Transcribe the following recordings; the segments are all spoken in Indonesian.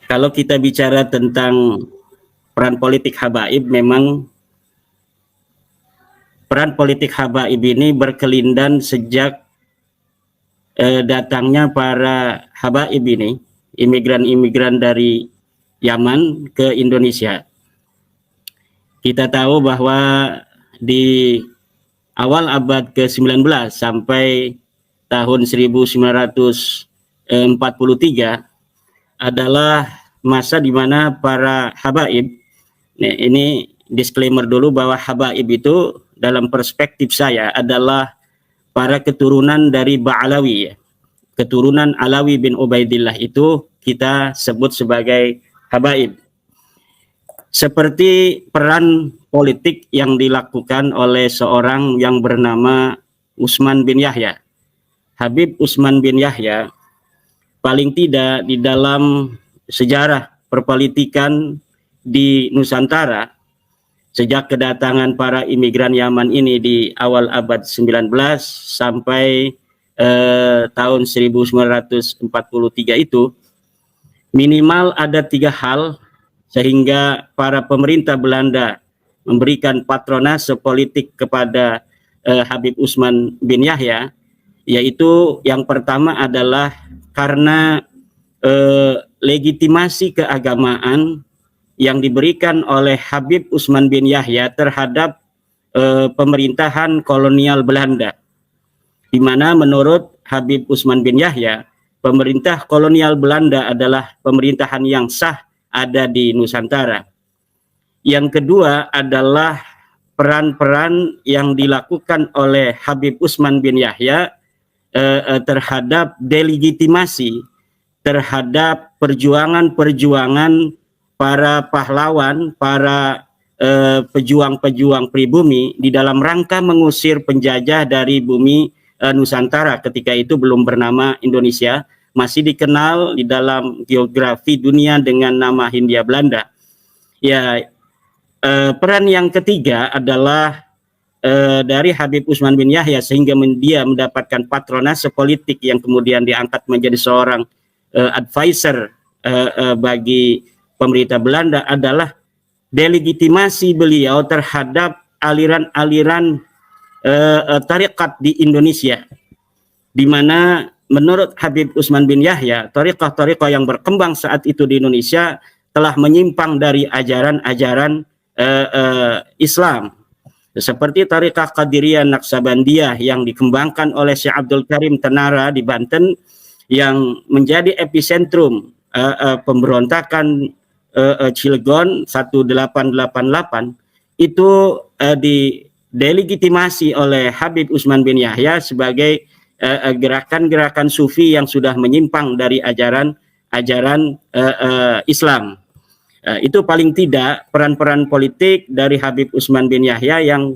Kalau kita bicara tentang peran politik habaib, memang peran politik habaib ini berkelindan sejak datangnya para habaib ini, imigran-imigran dari Yaman ke Indonesia. Kita tahu bahwa di awal abad ke-19 sampai tahun 1943 adalah masa di mana para habaib, nah ini disclaimer dulu bahwa habaib itu dalam perspektif saya adalah para keturunan dari Ba'alawi, keturunan Alawi bin Ubaidillah itu kita sebut sebagai habaib. Seperti peran politik yang dilakukan oleh seorang yang bernama Utsman bin Yahya. Habib Utsman bin Yahya paling tidak di dalam sejarah perpolitikan di Nusantara sejak kedatangan para imigran Yaman ini di awal abad 19 sampai tahun 1943 itu minimal ada 3 hal sehingga para pemerintah Belanda memberikan patronase politik kepada Habib Utsman bin Yahya, yaitu yang pertama adalah karena legitimasi keagamaan yang diberikan oleh Habib Utsman bin Yahya terhadap pemerintahan kolonial Belanda, di mana menurut Habib Utsman bin Yahya, pemerintah kolonial Belanda adalah pemerintahan yang sah ada di Nusantara. Yang kedua adalah peran-peran yang dilakukan oleh Habib Utsman bin Yahya terhadap delegitimasi terhadap perjuangan-perjuangan para pahlawan, para pejuang-pejuang pribumi di dalam rangka mengusir penjajah dari bumi Nusantara. Ketika itu belum bernama Indonesia, masih dikenal di dalam geografi dunia dengan nama Hindia Belanda. Ya, peran yang ketiga adalah dari Habib Utsman bin Yahya sehingga dia mendapatkan patronase politik yang kemudian diangkat menjadi seorang advisor bagi pemerintah Belanda adalah delegitimasi beliau terhadap aliran-aliran tarekat di Indonesia, di mana menurut Habib Utsman bin Yahya, thariqah-thariqah yang berkembang saat itu di Indonesia telah menyimpang dari ajaran-ajaran Islam. Seperti thariqah Qadiriyah Naqsabandiyah yang dikembangkan oleh Syekh Abdul Karim Tenara di Banten, yang menjadi epicentrum pemberontakan Cilegon 1888, itu didelegitimasi oleh Habib Utsman bin Yahya sebagai gerakan-gerakan sufi yang sudah menyimpang dari ajaran Islam. Itu paling tidak peran-peran politik dari Habib Utsman bin Yahya yang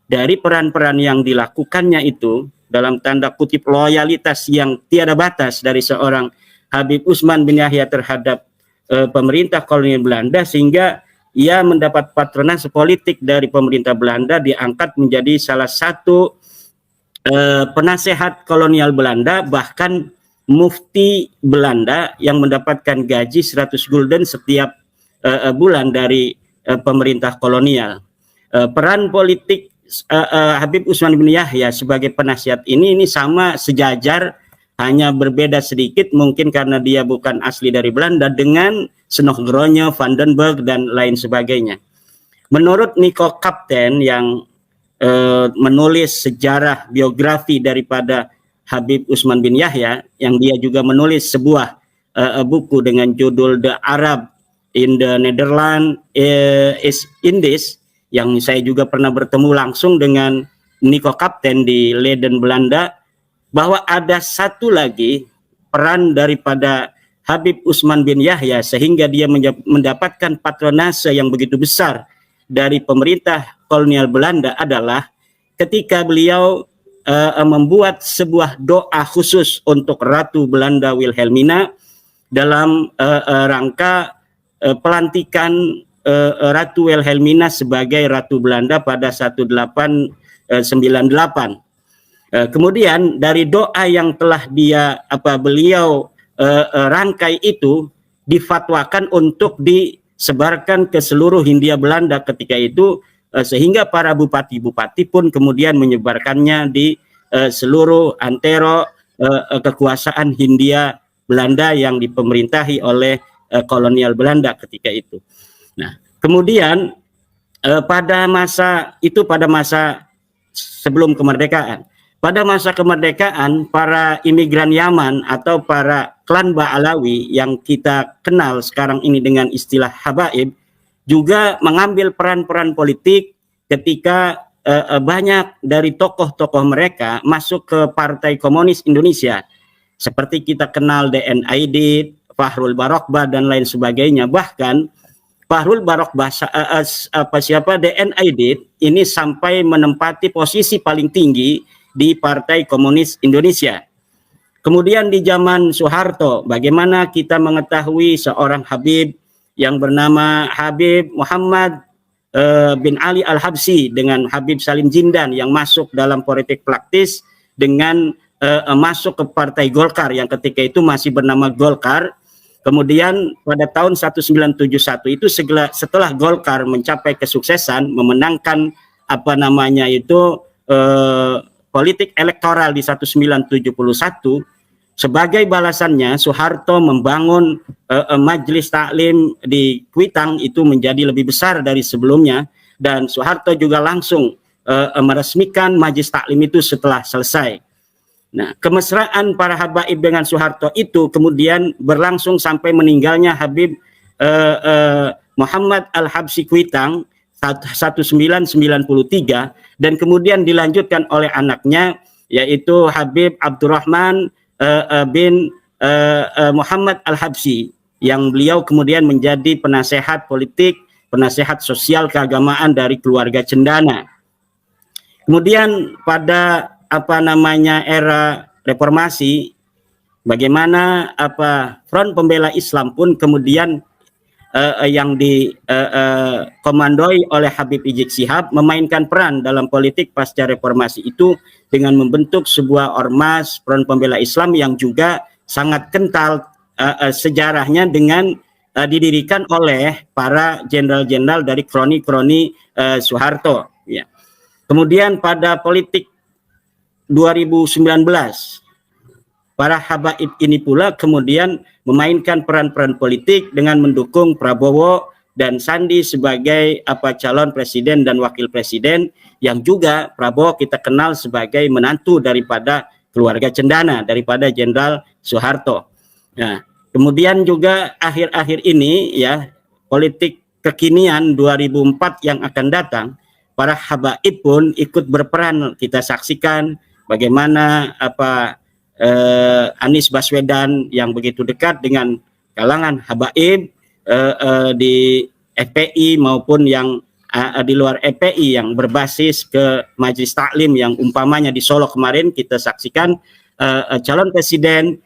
dari peran-peran yang dilakukannya itu dalam tanda kutip loyalitas yang tiada batas dari seorang Habib Utsman bin Yahya terhadap pemerintah kolonial Belanda, sehingga ia mendapat patronase politik dari pemerintah Belanda, diangkat menjadi salah satu penasehat kolonial Belanda, bahkan mufti Belanda yang mendapatkan gaji 100 gulden setiap bulan dari pemerintah kolonial. Peran politik Habib Utsman bin Yahya sebagai penasihat ini sama sejajar, hanya berbeda sedikit mungkin karena dia bukan asli dari Belanda, dengan Snogronje, Van den Berg dan lain sebagainya. Menurut Nico Kapten yang menulis sejarah biografi daripada Habib Utsman bin Yahya, yang dia juga menulis sebuah buku dengan judul The Arab in the Netherlands is Indies, yang saya juga pernah bertemu langsung dengan Nico Kapten di Leiden, Belanda, bahwa ada satu lagi peran daripada Habib Utsman bin Yahya sehingga dia mendapatkan patronase yang begitu besar dari pemerintah kolonial Belanda adalah ketika beliau membuat sebuah doa khusus untuk Ratu Belanda Wilhelmina dalam rangka pelantikan Ratu Wilhelmina sebagai Ratu Belanda pada 1898. Kemudian dari doa yang telah beliau rangkai itu, difatwakan untuk disebarkan ke seluruh Hindia Belanda ketika itu, sehingga para bupati-bupati pun kemudian menyebarkannya di seluruh antero kekuasaan Hindia Belanda yang dipemerintahi oleh kolonial Belanda ketika itu. Nah, kemudian pada masa sebelum kemerdekaan. Pada masa kemerdekaan, para imigran Yaman atau para klan Ba'alawi yang kita kenal sekarang ini dengan istilah habaib juga mengambil peran-peran politik ketika banyak dari tokoh-tokoh mereka masuk ke Partai Komunis Indonesia. Seperti kita kenal DN Aidit, Fahrul Barokbah dan lain sebagainya. Bahkan Fahrul Barokbah DN Aidit ini sampai menempati posisi paling tinggi di Partai Komunis Indonesia. Kemudian di zaman Soeharto, bagaimana kita mengetahui seorang Habib yang bernama Habib Muhammad bin Ali Al-Habsyi dengan Habib Salim Jindan yang masuk dalam politik praktis dengan masuk ke Partai Golkar yang ketika itu masih bernama Golkar. Kemudian pada tahun 1971 itu setelah Golkar mencapai kesuksesan memenangkan politik elektoral di 1971, sebagai balasannya Soeharto membangun majelis taklim di Kuitang itu menjadi lebih besar dari sebelumnya, dan Soeharto juga langsung meresmikan majelis taklim itu setelah selesai. Nah, kemesraan para habaib dengan Soeharto itu kemudian berlangsung sampai meninggalnya Habib Muhammad Al-Habsyi Kuitang 1993, dan kemudian dilanjutkan oleh anaknya yaitu Habib Abdurrahman bin Muhammad Al-Habsyi, yang beliau kemudian menjadi penasehat politik, penasehat sosial keagamaan dari keluarga Cendana. Kemudian pada era reformasi, bagaimana Front Pembela Islam pun kemudian yang dikomandoi oleh Habib Rizik Syihab memainkan peran dalam politik pasca reformasi itu dengan membentuk sebuah ormas Front Pembela Islam yang juga sangat kental sejarahnya dengan didirikan oleh para jenderal-jenderal dari kroni-kroni Soeharto. Ya. Kemudian pada politik 2019, para habaib ini pula kemudian memainkan peran-peran politik dengan mendukung Prabowo dan Sandi sebagai calon presiden dan wakil presiden, yang juga Prabowo kita kenal sebagai menantu daripada keluarga Cendana, daripada Jenderal Soeharto. Nah, kemudian juga akhir-akhir ini ya, politik kekinian 2004 yang akan datang, para habaib pun ikut berperan. Kita saksikan bagaimana Anies Baswedan yang begitu dekat dengan kalangan habaib di FPI maupun yang di luar FPI yang berbasis ke majelis taklim, yang umpamanya di Solo kemarin kita saksikan calon presiden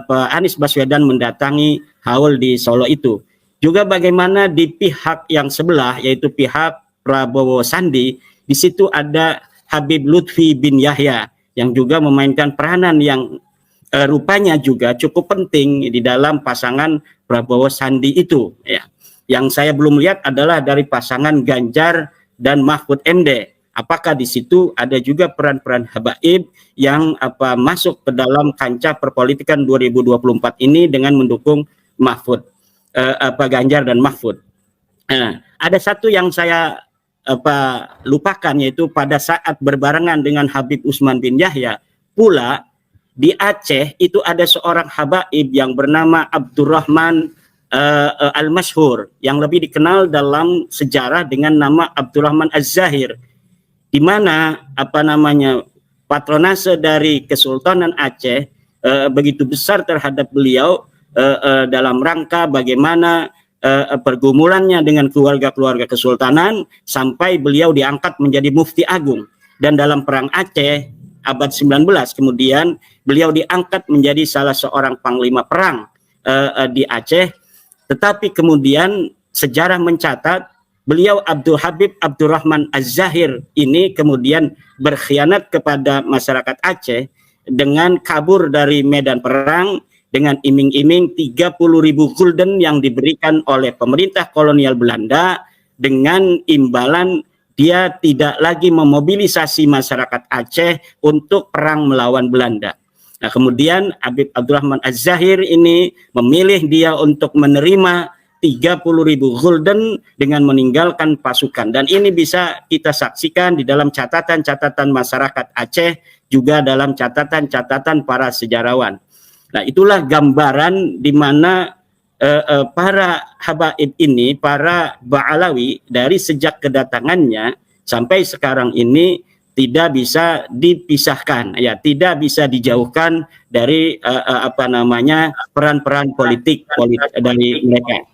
Anies Baswedan mendatangi haul di Solo itu. Juga bagaimana di pihak yang sebelah, yaitu pihak Prabowo Sandi, di situ ada Habib Lutfi bin Yahya yang juga memainkan peranan yang rupanya juga cukup penting di dalam pasangan Prabowo Sandi itu. Ya. Yang saya belum lihat adalah dari pasangan Ganjar dan Mahfud MD. Apakah di situ ada juga peran-peran habaib yang masuk ke dalam kancah perpolitikan 2024 ini dengan mendukung Mahfud, Ganjar dan Mahfud. Ada satu yang saya lupakan, yaitu pada saat berbarengan dengan Habib Utsman bin Yahya pula di Aceh itu ada seorang habaib yang bernama Abdurrahman Al-Masyhur, yang lebih dikenal dalam sejarah dengan nama Abdurrahman Az-Zahir, di mana patronase dari Kesultanan Aceh begitu besar terhadap beliau dalam rangka bagaimana pergumulannya dengan keluarga-keluarga kesultanan sampai beliau diangkat menjadi mufti agung. Dan dalam perang Aceh abad 19 kemudian beliau diangkat menjadi salah seorang panglima perang di Aceh. Tetapi kemudian sejarah mencatat beliau Habib Abdurrahman Az-Zahir ini kemudian berkhianat kepada masyarakat Aceh dengan kabur dari medan perang dengan iming-iming 30.000 gulden yang diberikan oleh pemerintah kolonial Belanda dengan imbalan dia tidak lagi memobilisasi masyarakat Aceh untuk perang melawan Belanda. Nah, kemudian Habib Abdurrahman Az-Zahir ini memilih dia untuk menerima 30.000 gulden dengan meninggalkan pasukan. Dan ini bisa kita saksikan di dalam catatan-catatan masyarakat Aceh, juga dalam catatan-catatan para sejarawan. Nah, itulah gambaran di mana para habaib ini, para Ba'alawi, dari sejak kedatangannya sampai sekarang ini tidak bisa dipisahkan, ya, tidak bisa dijauhkan dari peran-peran politik dari mereka.